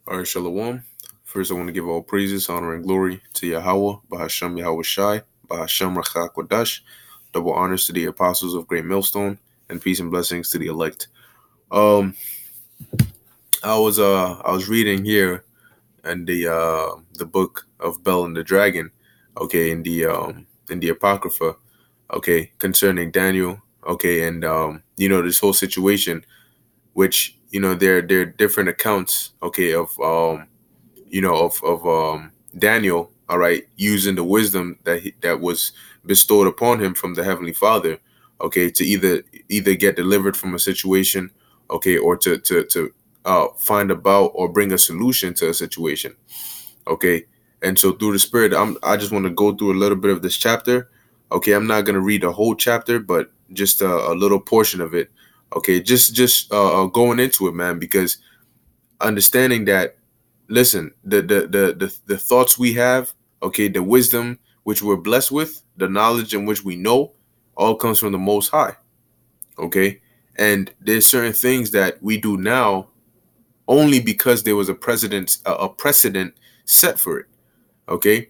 All right, Shalom. First, I want to give all praises, honor, and glory to Yahweh, Bahasham Yahweh Shai, Bahasham Rachak Kodash. Double honors to the apostles of Great Millstone, and peace and blessings to the elect. Um, I was reading here in the book of Bel and the Dragon, okay, in the Apocrypha, okay, concerning Daniel, okay, and this whole situation, which there are different accounts, okay, of Daniel, all right, using the wisdom that was bestowed upon him from the Heavenly Father, okay, to either get delivered from a situation, okay, or to find about or bring a solution to a situation, okay. And so through the Spirit, I just want to go through a little bit of this chapter, okay. I'm not gonna read the whole chapter, but just a little portion of it, okay. Just going into it, man, because understanding that, listen, the thoughts we have, okay, the wisdom which we're blessed with, the knowledge in which we know, all comes from the Most High, okay. And there's certain things that we do now only because there was a precedent set for it, okay.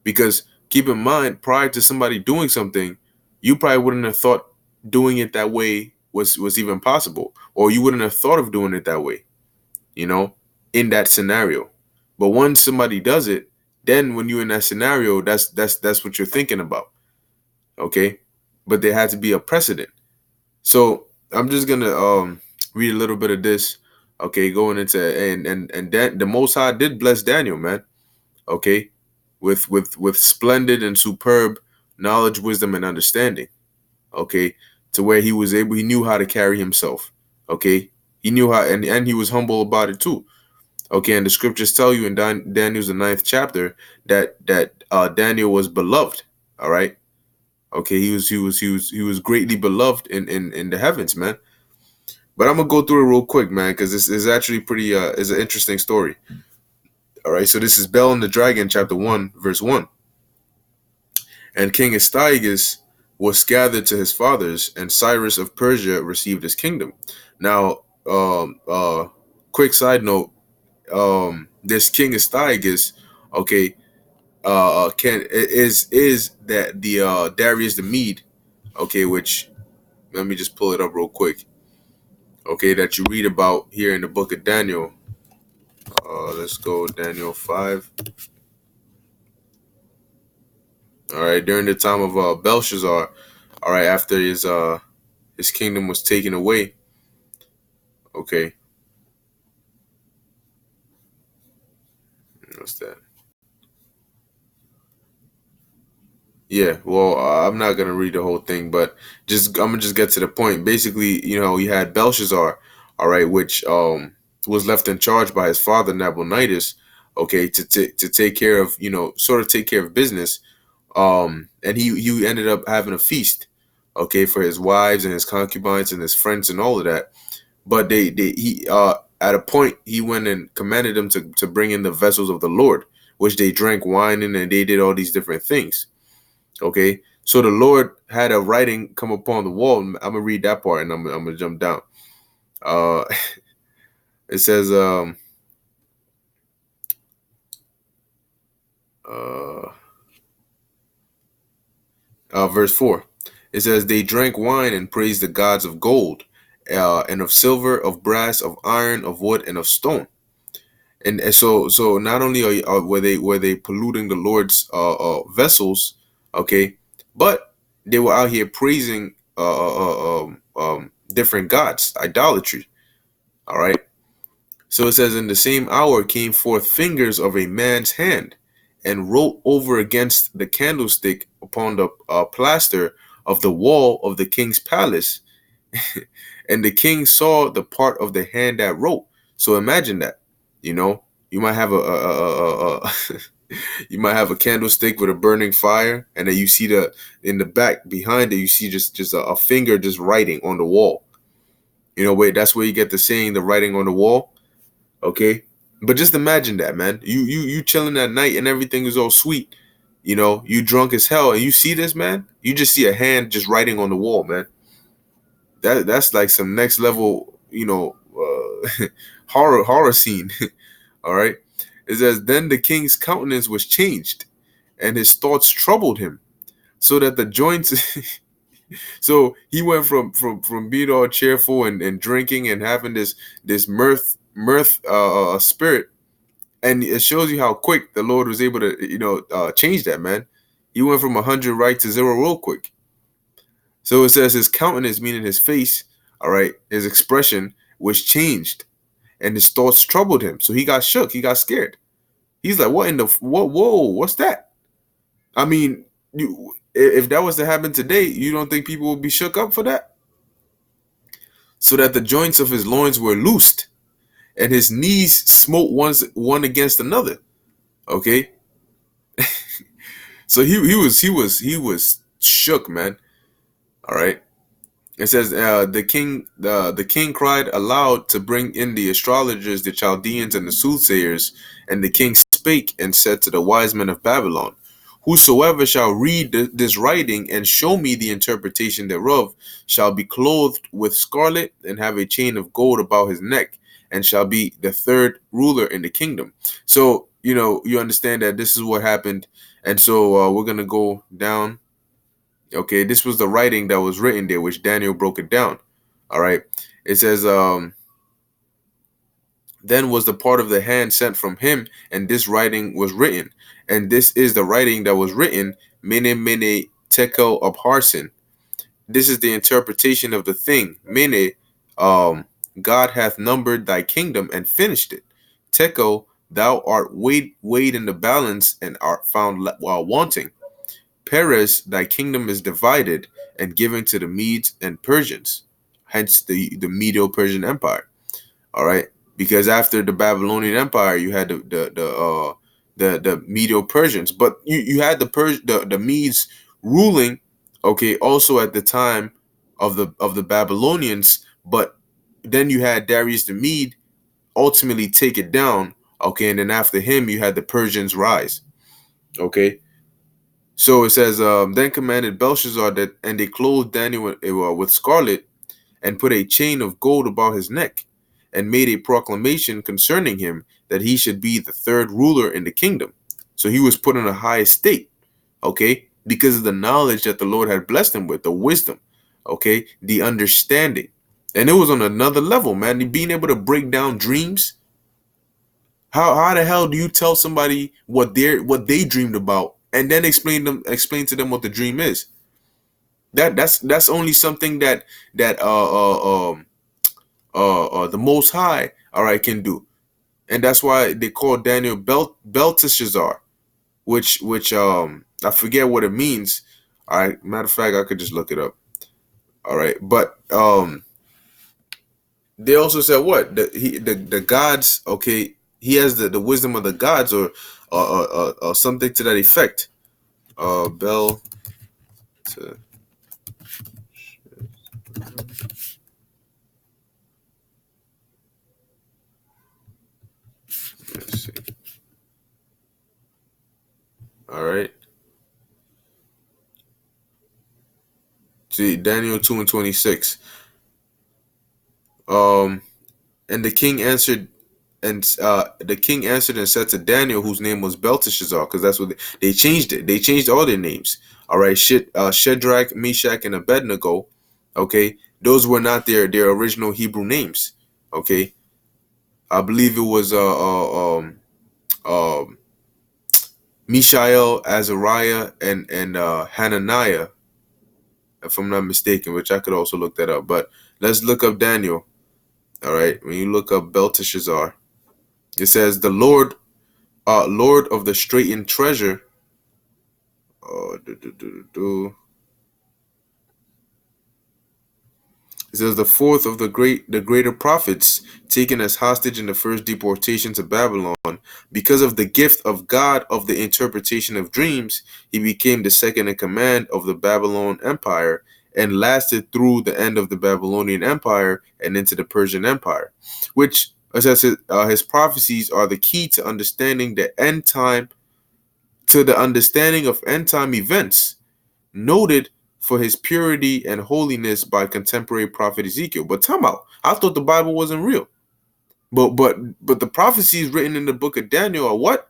Because keep in mind, prior to somebody doing something, you probably wouldn't have thought doing it that way was even possible, or you wouldn't have thought of doing it that way, you know, in that scenario. But once somebody does it, then when you're in that scenario, that's what you're thinking about. Okay. But there had to be a precedent. So I'm just gonna read a little bit of this. Okay, going into and Dan, the Most High did bless Daniel, man. Okay, with splendid and superb knowledge, wisdom, and understanding. Okay, to where he knew how to carry himself. Okay, he knew how, and he was humble about it too. Okay, and the scriptures tell you in Daniel's the ninth chapter that Daniel was beloved. All right. Okay, he was greatly beloved in the heavens, man. But I'm gonna go through it real quick, man, because this is actually pretty is an interesting story. All right, so this is Bel and the Dragon, chapter 1, verse 1. And King Astyages was gathered to his fathers, and Cyrus of Persia received his kingdom. Now, quick side note, this King Astyages, okay, can is that the Darius the Mede, okay, which, let me just pull it up real quick, okay, that you read about here in the book of Daniel. Let's go Daniel 5. All right, during the time of Belshazzar, all right, after his kingdom was taken away, okay, what's that? Yeah, well, I'm not gonna read the whole thing, but I'm gonna just get to the point. Basically, you had Belshazzar, all right, which was left in charge by his father Nabonidus, okay, to take care of, sort of take care of business. And he ended up having a feast, okay, for his wives and his concubines and his friends and all of that. But he at a point he went and commanded them to bring in the vessels of the Lord, which they drank wine in, and they did all these different things. Okay, so the Lord had a writing come upon the wall. I'm gonna read that part, and I'm gonna jump down. Uh, it says, uh, verse 4. It says, they drank wine and praised the gods of gold, and of silver, of brass, of iron, of wood, and of stone. And so not only were they polluting the Lord's vessels, okay, but they were out here praising different gods, idolatry. All right. So it says, in the same hour came forth fingers of a man's hand, and wrote over against the candlestick upon the plaster of the wall of the king's palace. And the king saw the part of the hand that wrote. So imagine that, you know, you might have a you might have a candlestick with a burning fire, and then you see in the back behind it, you see just a finger just writing on the wall. Wait, that's where you get the saying, the writing on the wall. Okay, but just imagine that, man. You chilling at night and everything is all sweet. You drunk as hell, and you see this, man. You just see a hand just writing on the wall, man. That's like some next level, horror scene. All right. It says, then the king's countenance was changed, and his thoughts troubled him, so that the joints. So he went from being all cheerful and drinking and having this mirth spirit, and it shows you how quick the Lord was able to change that, man. He went from 100 right to 0 real quick. So it says his countenance, meaning his face, all right, his expression was changed, and his thoughts troubled him. So he got shook. He got scared. He's like, what in the what? Whoa, what's that? I mean, if that was to happen today, you don't think people would be shook up for that? So that the joints of his loins were loosed, and his knees smote one against another. Okay, so he was shook, man. All right. It says the king cried aloud to bring in the astrologers, the Chaldeans, and the soothsayers. And the king spake and said to the wise men of Babylon, whosoever shall read this writing and show me the interpretation thereof shall be clothed with scarlet and have a chain of gold about his neck, and shall be the third ruler in the kingdom. So you understand that this is what happened. And so we're gonna go down. Okay, this was the writing that was written there, which Daniel broke it down. All right. It says, then was the part of the hand sent from him, and this writing was written. And this is the writing that was written, Mene Mene Tekel Upharsin. This is the interpretation of the thing. Mene, God hath numbered thy kingdom and finished it. Tekel, thou art weighed in the balance and art found wanting. Peres, thy kingdom is divided and given to the Medes and Persians, hence the Medo-Persian Empire. All right, because after the Babylonian Empire, you had the Medo-Persians, but you had the Medes ruling. Okay, also at the time of the Babylonians, but then you had Darius the Mede ultimately take it down. Okay, and then after him, you had the Persians rise. Okay. So it says, then commanded Belshazzar that, and they clothed Daniel with scarlet, and put a chain of gold about his neck, and made a proclamation concerning him that he should be the third ruler in the kingdom. So he was put in a high estate, okay, because of the knowledge that the Lord had blessed him with, the wisdom, okay, the understanding. And it was on another level, man. Being able to break down dreams. How the hell do you tell somebody what they dreamed about and then explain to them what the dream is? That's only something that the Most High, all right, can do. And that's why they call Daniel Belteshazzar, which I forget what it means. All right, matter of fact, I could just look it up. All right, but they also said what the gods. Okay, he has the wisdom of the gods, or something to that effect. Bel. Let's see. All right. See, Daniel 2:26. And the king answered, and said to Daniel, whose name was Belteshazzar, because that's what they changed it. They changed all their names. All right, Shadrach, Meshach, and Abednego. Okay, those were not their original Hebrew names. Okay, I believe it was Mishael, Azariah, and Hananiah, if I'm not mistaken, which I could also look that up. But let's look up Daniel. All right, when you look up Belteshazzar, it says the Lord of the straitened treasure. It says the fourth of the greater prophets taken as hostage in the first deportation to Babylon. Because of the gift of God of the interpretation of dreams, he became the second in command of the Babylon Empire, and lasted through the end of the Babylonian Empire and into the Persian Empire, which, as I said, his prophecies are the key to understanding the end time, to the understanding of end time events, noted for his purity and holiness by contemporary prophet Ezekiel. But time out, I thought the Bible wasn't real. But the prophecies written in the book of Daniel are what?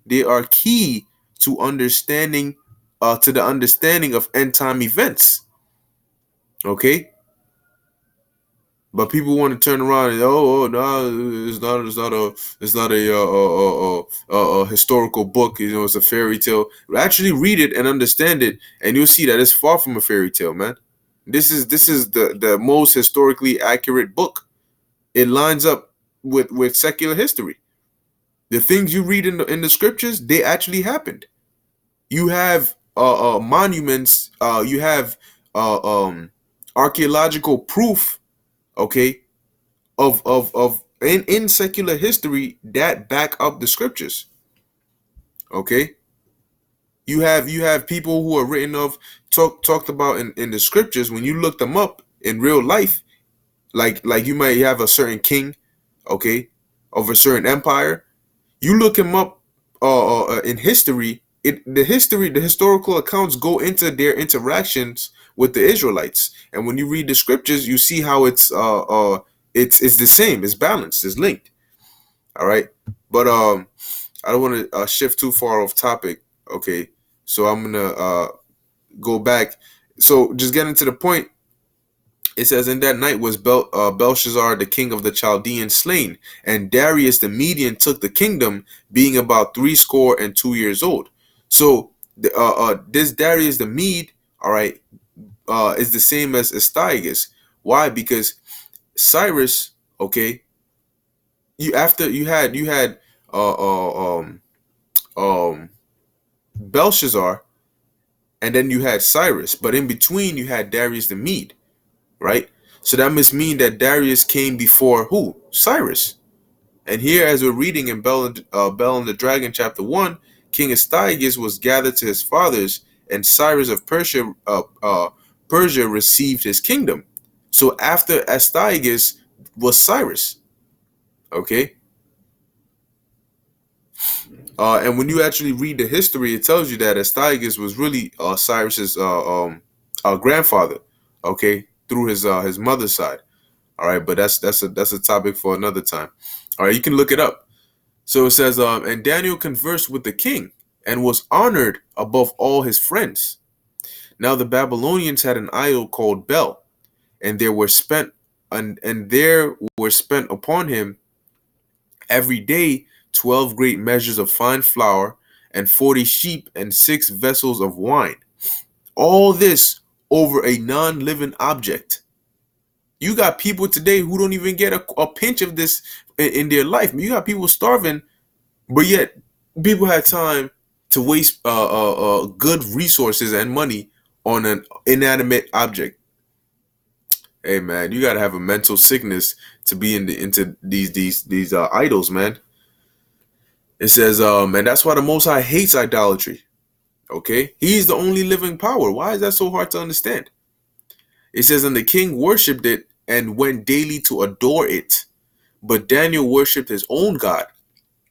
They are key to understanding, to the understanding of end time events. Okay, but people want to turn around and no, it's not a historical book. You know, it's a fairy tale. Actually, read it and understand it, and you'll see that it's far from a fairy tale, man. This is the most historically accurate book. It lines up with secular history. The things you read in the scriptures, they actually happened. You have monuments. You have uh, um, archaeological proof. Okay, of in secular history that back up the scriptures. Okay, you have people who are written of talked about in the scriptures. When you look them up in real life, like you might have a certain king, okay, of a certain empire. You look him up in history. The historical accounts go into their interactions with the Israelites, and when you read the scriptures, you see how it's the same. It's balanced. It's linked. All right, but I don't want to shift too far off topic. Okay, so I'm gonna go back. So just getting to the point. It says, "In that night was Belshazzar, the king of the Chaldeans, slain, and Darius the Median took the kingdom, being about 62 years old." So this Darius the Mede, all right, is the same as Astyages. Why? Because Cyrus, okay, you had uh, uh um Belshazzar, and then you had Cyrus, but in between you had Darius the Mede, right? So that must mean that Darius came before who? Cyrus. And here, as we're reading in Bel and the Dragon, chapter 1, King Astyages was gathered to his fathers, and Cyrus of Persia received his kingdom. So after Astyages was Cyrus, okay? And when you actually read the history, it tells you that Astyages was really Cyrus's grandfather, okay, through his mother's side. All right, but that's a topic for another time. All right, you can look it up. So it says, and Daniel conversed with the king and was honored above all his friends. Now the Babylonians had an idol called Bel, and there were spent upon him every day 12 great measures of fine flour, and 40 sheep, and 6 vessels of wine. All this over a non-living object. You got people today who don't even get a pinch of this in their life. You got people starving, but yet people had time to waste good resources and money on an inanimate object. Hey man, you gotta have a mental sickness to be into these idols, man. It says, and that's why the Most High hates idolatry. Okay, He's the only living power. Why is that so hard to understand? It says, and the king worshipped it and went daily to adore it. But Daniel worshipped his own God,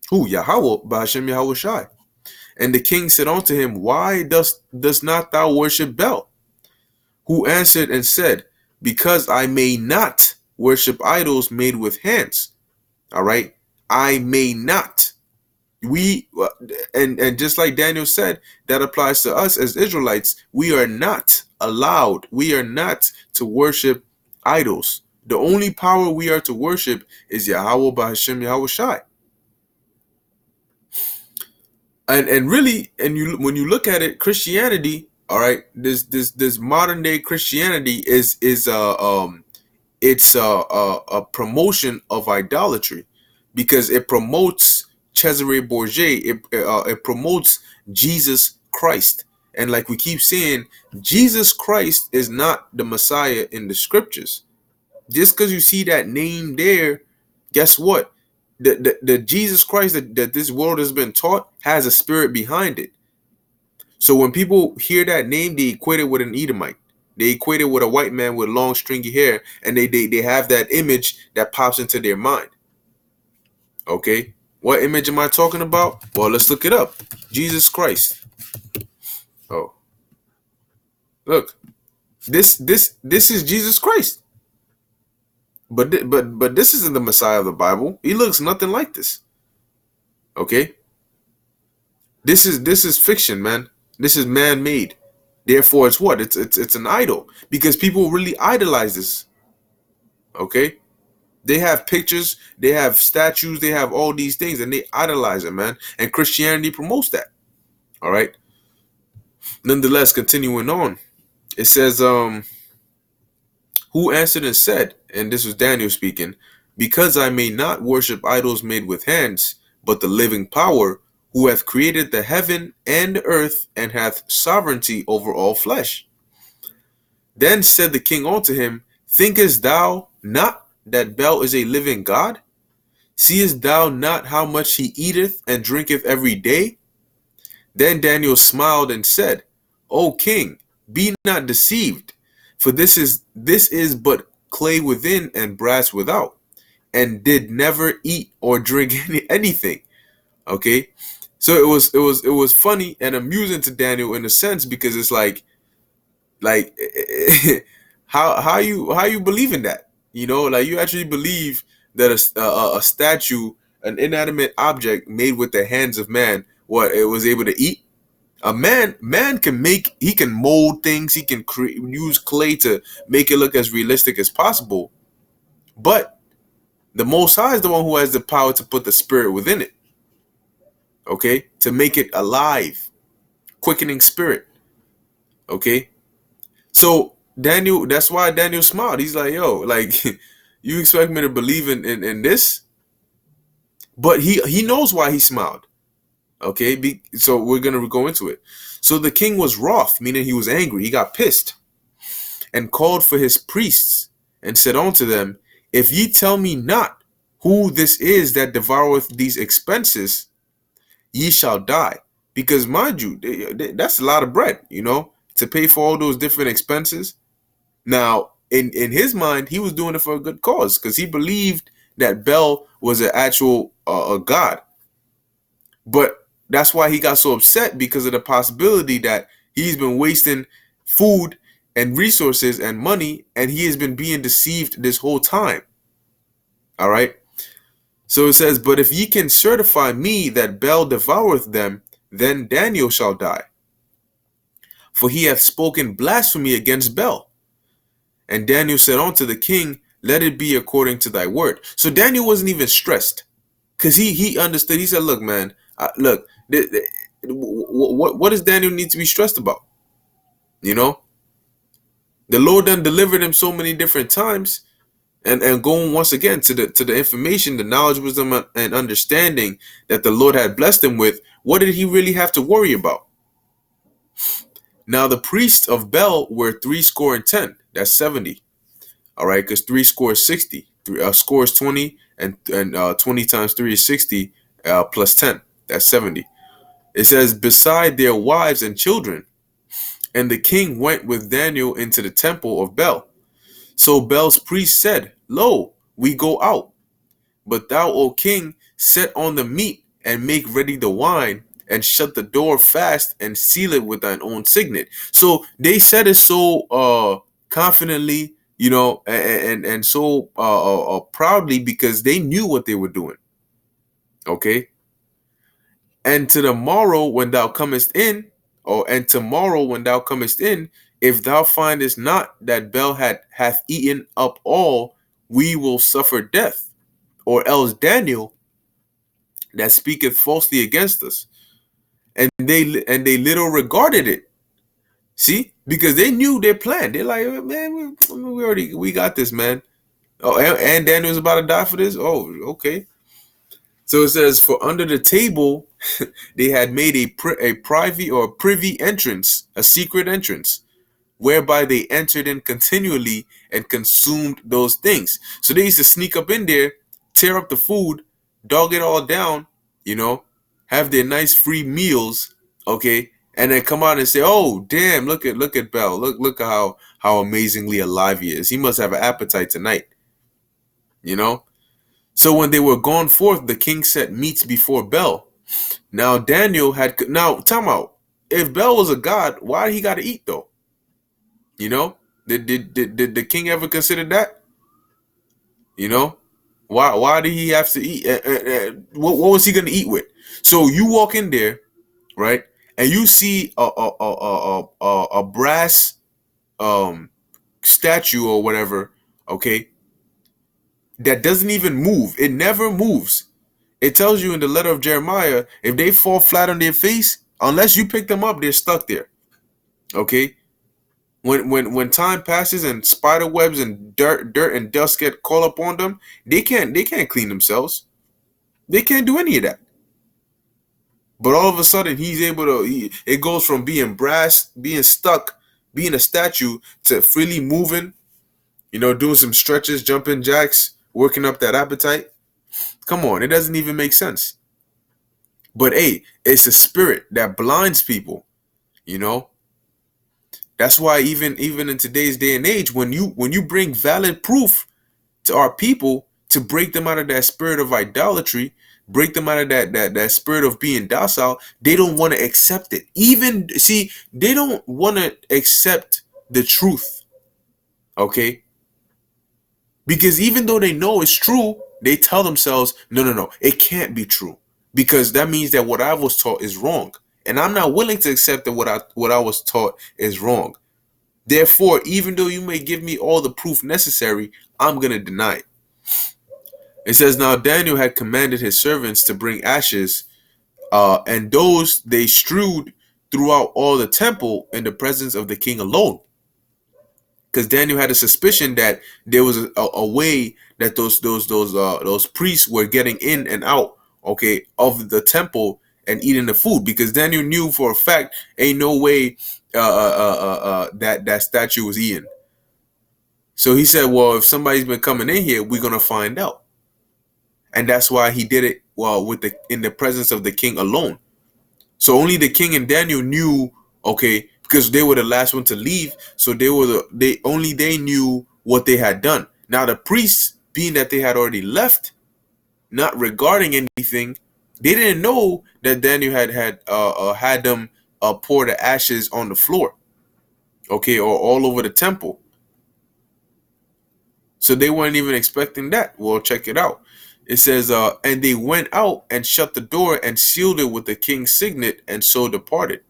who Yahweh, Bahashem Yahweh Shai. And the king said unto him, Why does not thou worship Bel? Who answered and said, Because I may not worship idols made with hands. All right, I may not. We and just like Daniel said, that applies to us as Israelites. We are not allowed. We are not to worship idols. The only power we are to worship is Yahweh Bahashem Yahweh Shai. And really, and you when you look at it, Christianity, all right, this modern day Christianity is it's a promotion of idolatry, because it promotes Cesare Borgia. It promotes Jesus Christ, and like we keep saying, Jesus Christ is not the Messiah in the scriptures. Just because you see that name there, guess what? The Jesus Christ that this world has been taught has a spirit behind it. So when people hear that name, they equate it with an Edomite. They equate it with a white man with long stringy hair, and they have that image that pops into their mind. Okay, what image am I talking about? Well, let's look it up. Jesus Christ. Oh, look, this is Jesus Christ. but this isn't the Messiah of the Bible. He looks nothing like this. Okay, this is fiction, man. This is man made. Therefore, it's what? It's an idol because people really idolize this. Okay, they have pictures, they have statues, they have all these things, and they idolize it, man. And Christianity promotes that. All right. Nonetheless, continuing on, it says, who answered and said, and this was Daniel speaking, because I may not worship idols made with hands, but the living power, who hath created the heaven and the earth, and hath sovereignty over all flesh. Then said the king unto him, thinkest thou not that Bel is a living God? Seest thou not how much he eateth and drinketh every day? Then Daniel smiled and said, O king, be not deceived, for this is but clay within and brass without, and did never eat or drink anything. Okay, so it was funny and amusing to Daniel in a sense because it's like how you believe in that, like you actually believe that a statue, an inanimate object made with the hands of man, what it was able to eat. A man can he can mold things, he can use clay to make it look as realistic as possible, but the Most High is the one who has the power to put the spirit within it, okay, to make it alive, quickening spirit. Okay, so Daniel, that's why Daniel smiled. He's like, yo, like, you expect me to believe in this? But he knows why he smiled. Okay, so we're gonna go into it. So the king was wroth, meaning he was angry. He got pissed, and called for his priests, and said unto them, if ye tell me not who this is that devoureth these expenses, ye shall die. Because mind you, that's a lot of bread, to pay for all those different expenses. Now, in his mind, he was doing it for a good cause because he believed that Bel was an actual a god. But that's why he got so upset, because of the possibility that he's been wasting food and resources and money, and he has been being deceived this whole time. All right. So it says, but if ye can certify me that Bel devoureth them, then Daniel shall die. For he hath spoken blasphemy against Bel. And Daniel said unto the king, let it be according to thy word. So Daniel wasn't even stressed, because he understood. He said, look, man, look, what does Daniel need to be stressed about? The Lord done delivered him so many different times. And going once again to the information, the knowledge, wisdom, and understanding that the Lord had blessed him with, what did he really have to worry about? Now the priests of Bel were 70. That's 70. All right, because 60. Score is 20, and 20 times 3 is 60, plus 10. That's 70. It says, beside their wives and children. And the king went with Daniel into the temple of Bel. So Bel's priest said, lo, we go out. But thou, O king, set on the meat, and make ready the wine, and shut the door fast, and seal it with thine own signet. So they said it so confidently, and so proudly, because they knew what they were doing. Okay. And tomorrow when thou comest in, if thou findest not that Bel hath eaten up all, we will suffer death. Or else Daniel, that speaketh falsely against us. And they little regarded it. See, because they knew their plan. They're like, man, we got this, man. Oh, and Daniel's about to die for this. Oh, okay. So it says, for under the table they had made a privy or privy entrance, a secret entrance, whereby they entered in continually and consumed those things. So they used to sneak up in there, tear up the food, dog it all down, have their nice free meals, okay, and then come out and say, oh damn, look at Bel, look at how amazingly alive he is. He must have an appetite tonight. So when they were gone forth, the king set meats before Bel. Now Daniel time out. If Bel was a god, why he got to eat though? Did the king ever consider that? You know, why did he have to eat? What was he gonna eat with? So you walk in there, right, and you see a brass um statue or whatever, okay, that doesn't even move. It never moves. It tells you in the letter of Jeremiah, if they fall flat on their face, unless you pick them up, they're stuck there. Okay. When time passes and spider webs and dirt and dust get caught up on them, they can't clean themselves. They can't do any of that. But all of a sudden, he's able to. It goes from being brass, being stuck, being a statue, to freely moving. Doing some stretches, jumping jacks, working up that appetite. Come on, it doesn't even make sense. But hey, it's a spirit that blinds people. You know, that's why even in today's day and age, when you bring valid proof to our people to break them out of that spirit of idolatry, break them out of that spirit of being docile, they don't want to accept it. Even see, they don't want to accept the truth. Okay? Because even though they know it's true, they tell themselves, no, it can't be true. Because that means that what I was taught is wrong. And I'm not willing to accept that what I was taught is wrong. Therefore, even though you may give me all the proof necessary, I'm going to deny it. It says, now Daniel had commanded his servants to bring ashes, and those they strewed throughout all the temple in the presence of the king alone. Because Daniel had a suspicion that there was a way that those priests were getting in and out, okay, of the temple and eating the food. Because Daniel knew for a fact, ain't no way that statue was eaten. So he said, well, if somebody's been coming in here, we're gonna find out. And that's why he did it in the presence of the king alone. So only the king and Daniel knew, okay, because they were the last one to leave. So they knew what they had done. Now the priests, being that they had already left, not regarding anything, they didn't know that Daniel had them pour the ashes on the floor, okay, or all over the temple. So they weren't even expecting that. Well, check it out. It says, and they went out and shut the door and sealed it with the king's signet, and so departed.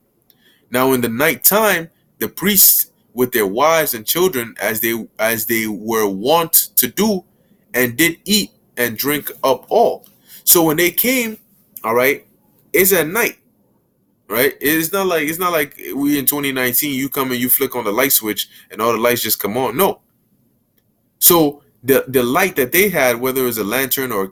Now in the night time, the priests with their wives and children, as they were wont to do, and did eat and drink up all. So when they came, all right, it's at night, right? It's not like we in 2019. You come and you flick on the light switch and all the lights just come on. No. So the light that they had, whether it was a lantern or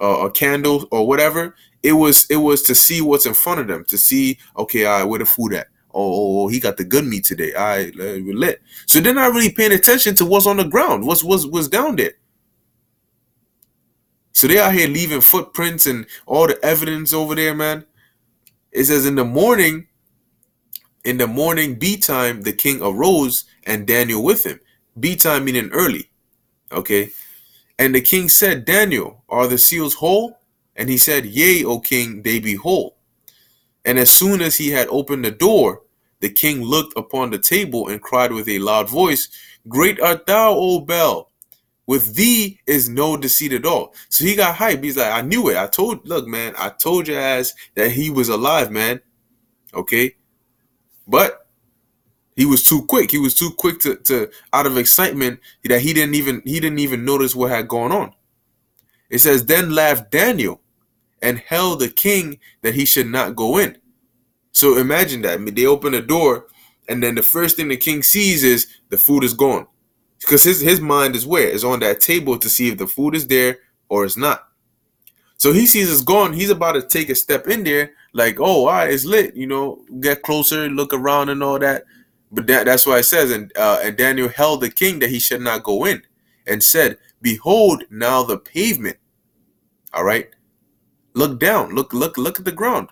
a candle or whatever, it was to see what's in front of them, to see, okay, all right, where the food at? Oh, he got the good meat today. All right, we're lit. So they're not really paying attention to what's on the ground, what's down there. So they out here leaving footprints and all the evidence over there, man. It says in the morning bee time, the king arose and Daniel with him. Bee time meaning early. Okay. And the king said, Daniel, are the seals whole? And he said, Yea, O king, they be whole. And as soon as he had opened the door, the king looked upon the table and cried with a loud voice, Great art thou, O Bel. With thee is no deceit at all. So he got hype. He's like, I knew it. Look, man, I told your ass that he was alive, man. Okay. But he was too quick. He was too quick to out of excitement that he didn't even notice what had gone on. It says, then laughed Daniel and held the king that he should not go in. So imagine that. I mean, they open the door, and then the first thing the king sees is the food is gone. Because his mind is where? Is on that table to see if the food is there or it's not. So he sees it's gone. He's about to take a step in there, like, oh, all right, it's lit. Get closer, look around and all that. But that's why it says, and Daniel held the king that he should not go in, and said, Behold now the pavement. All right. Look down. Look at the ground.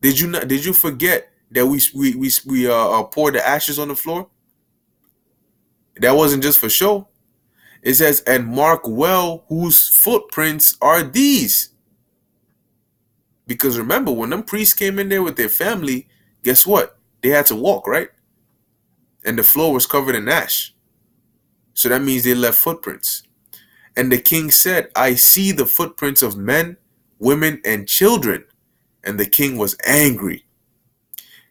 Did you forget that we poured the ashes on the floor? That wasn't just for show. It says, and mark well whose footprints are these. Because remember, when them priests came in there with their family, guess what? They had to walk, right? And the floor was covered in ash. So that means they left footprints. And the king said, I see the footprints of men, women, and children. And the king was angry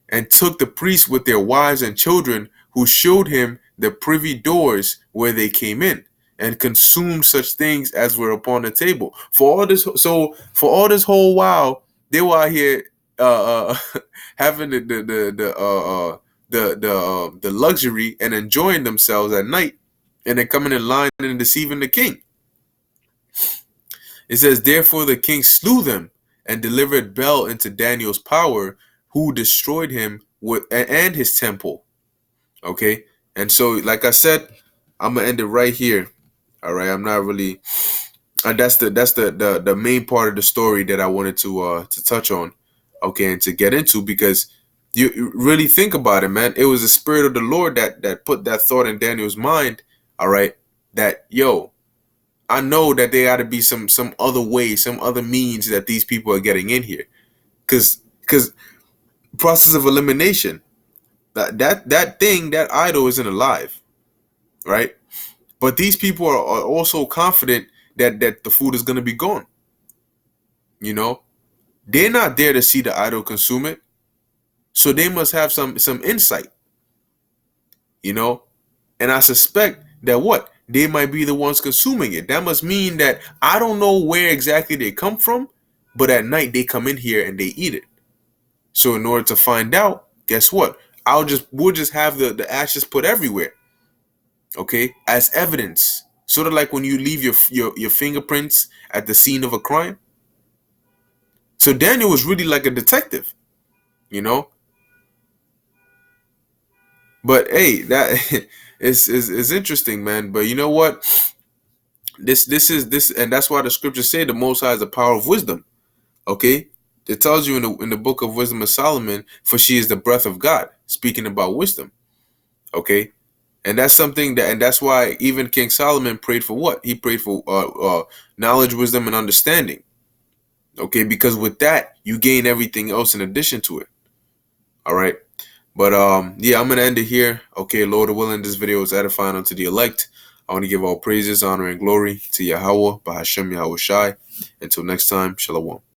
and took the priests with their wives and children, who showed him the privy doors where they came in, and consumed such things as were upon the table. For all this whole while, they were out here having the luxury and enjoying themselves at night, and then coming in line and deceiving the king. It says, therefore the king slew them and delivered Bel into Daniel's power, who destroyed him and his temple. Okay, and so like I said, I'm gonna end it right here. All right, I'm not really. That's the main part of the story that I wanted to touch on. Okay, and to get into, because you really think about it, man. It was the spirit of the Lord that put that thought in Daniel's mind. All right, that yo, I know that there got to be some other way, some other means that these people are getting in here, because process of elimination, that thing, that idol isn't alive, right? But these people are also confident that the food is gonna be gone. You know, they're not there to see the idol consume it, so they must have some insight. You know, and I suspect that what they might be the ones consuming it. That must mean that I don't know where exactly they come from, but at night they come in here and they eat it. So in order to find out, guess what? We'll just have the ashes put everywhere, okay, as evidence. Sort of like when you leave your fingerprints at the scene of a crime. So Daniel was really like a detective, you know. But hey, that is interesting, man. But you know what? This, and that's why the scriptures say the Most High is the power of wisdom. Okay, it tells you in the book of Wisdom of Solomon, for she is the breath of God, speaking about wisdom. Okay, and that's something that, and that's why even King Solomon prayed for what? He prayed for knowledge, wisdom, and understanding. Okay, because with that you gain everything else in addition to it. All right. But yeah, I'm gonna end it here. Okay, Lord willing, this video is edifying unto the elect. I want to give all praises, honor, and glory to Yahweh, Bahashem Yahweh Shai. Until next time, Shalom.